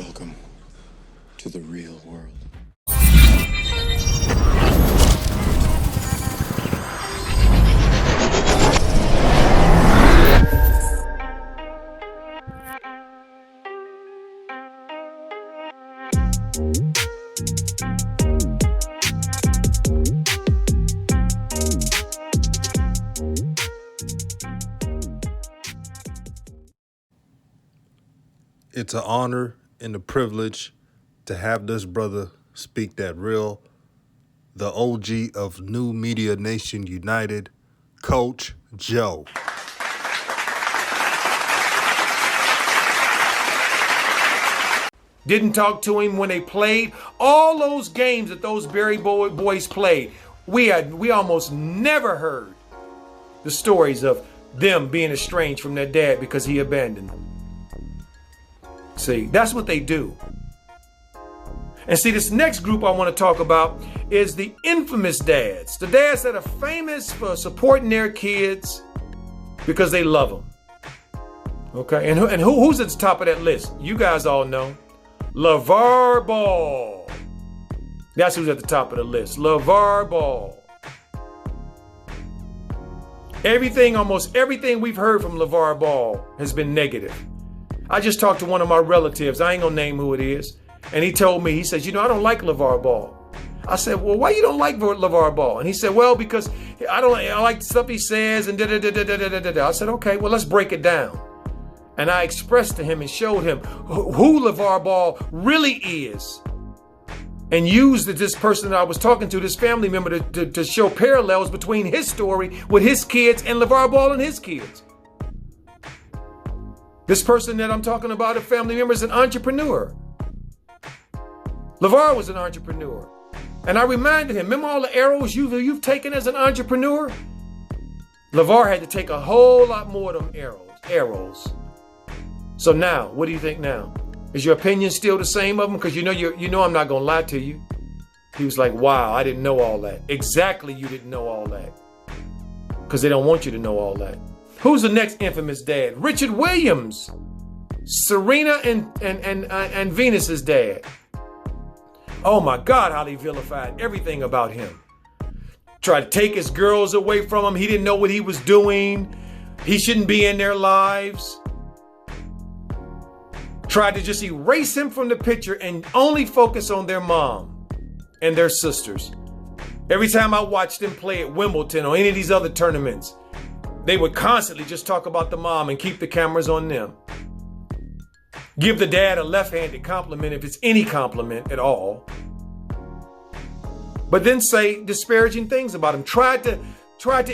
Welcome to the real world. It's an honor and a privilege to have this brother speak that real, the OG of New Media Nation United, Coach Joe. Didn't talk to him when they played. All those games that those Berry boys played, we almost never heard the stories of them being estranged from their dad because he abandoned them. See, that's what they do. And see, this next group I want to talk about is the infamous dads. The dads that are famous for supporting their kids because they love them. Okay, and who's at the top of that list? You guys all know. LeVar Ball. That's who's at the top of the list. LeVar Ball. Almost everything we've heard from LeVar Ball has been negative. I just talked to one of my relatives. I ain't gonna name who it is. And he told me, he says, I don't like LeVar Ball. I said, well, why you don't like LeVar Ball? And he said, well, because I like the stuff he says and da-da-da-da-da-da-da. I said, okay, well, let's break it down. And I expressed to him and showed him who LeVar Ball really is. And used this person that I was talking to, this family member, to show parallels between his story with his kids and LeVar Ball and his kids. This person that I'm talking about, a family member, is an entrepreneur. LeVar was an entrepreneur. And I reminded him, remember all the arrows you've taken as an entrepreneur? LeVar had to take a whole lot more of them arrows. So now, what do you think now? Is your opinion still the same of him? Because you know I'm not going to lie to you. He was like, wow, I didn't know all that. Exactly, you didn't know all that. Because they don't want you to know all that. Who's the next infamous dad? Richard Williams. Serena and Venus's dad. Oh my God, how they vilified everything about him. Tried to take his girls away from him. He didn't know what he was doing. He shouldn't be in their lives. Tried to just erase him from the picture and only focus on their mom and their sisters. Every time I watched them play at Wimbledon or any of these other tournaments, they would constantly just talk about the mom and keep the cameras on them. Give the dad a left-handed compliment if it's any compliment at all. But then say disparaging things about him. Tried to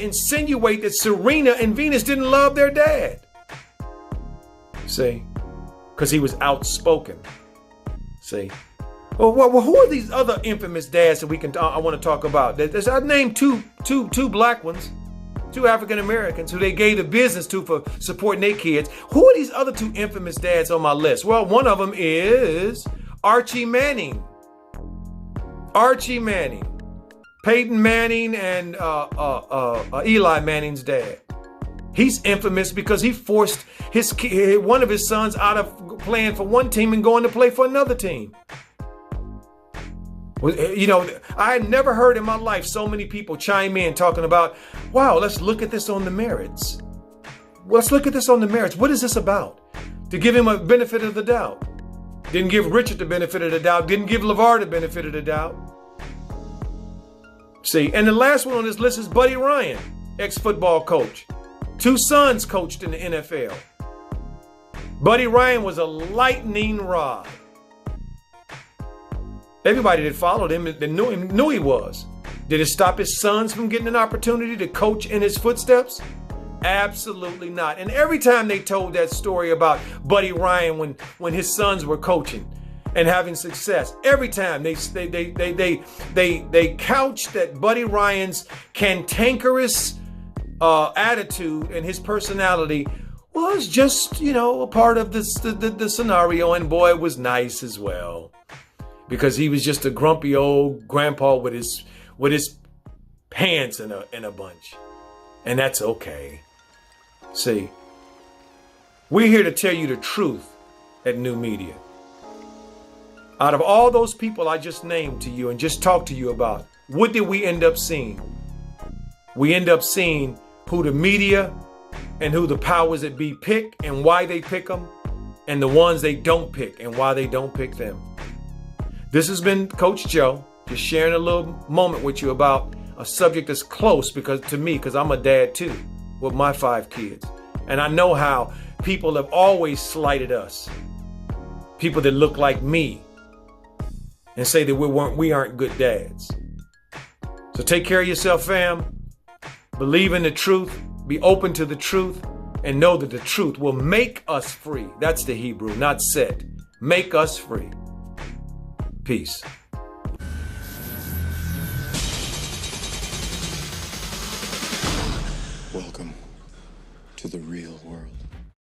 insinuate that Serena and Venus didn't love their dad. See? Because he was outspoken. See? Well, who are these other infamous dads that I want to talk about? I named two black ones. Two African Americans who they gave the business to for supporting their kids. Who are these other two infamous dads on my list? Well, one of them is Archie Manning. Archie Manning. Peyton Manning and Eli Manning's dad. He's infamous because he forced one of his sons out of playing for one team and going to play for another team. I had never heard in my life so many people chime in talking about, wow, let's look at this on the merits. Let's look at this on the merits. What is this about? To give him a benefit of the doubt. Didn't give Richard the benefit of the doubt. Didn't give LeVar the benefit of the doubt. See, and the last one on this list is Buddy Ryan, ex-football coach. Two sons coached in the NFL. Buddy Ryan was a lightning rod. Everybody that followed him that knew he was. Did it stop his sons from getting an opportunity to coach in his footsteps? Absolutely not. And every time they told that story about Buddy Ryan when his sons were coaching and having success, every time they couched that Buddy Ryan's cantankerous attitude and his personality was just, a part of the scenario, and boy, it was nice as well. Because he was just a grumpy old grandpa with his pants in a bunch. And that's okay. See, we're here to tell you the truth at New Media. Out of all those people I just named to you and just talked to you about, what did we end up seeing? We end up seeing who the media and who the powers that be pick and why they pick them, and the ones they don't pick and why they don't pick them. This has been Coach Joe, just sharing a little moment with you about a subject that's close to me, because I'm a dad too, with my 5 kids. And I know how people have always slighted us. People that look like me and say that we aren't good dads. So take care of yourself, fam. Believe in the truth, be open to the truth, and know that the truth will make us free. That's the Hebrew, not set. Make us free. Peace. Welcome to the real world.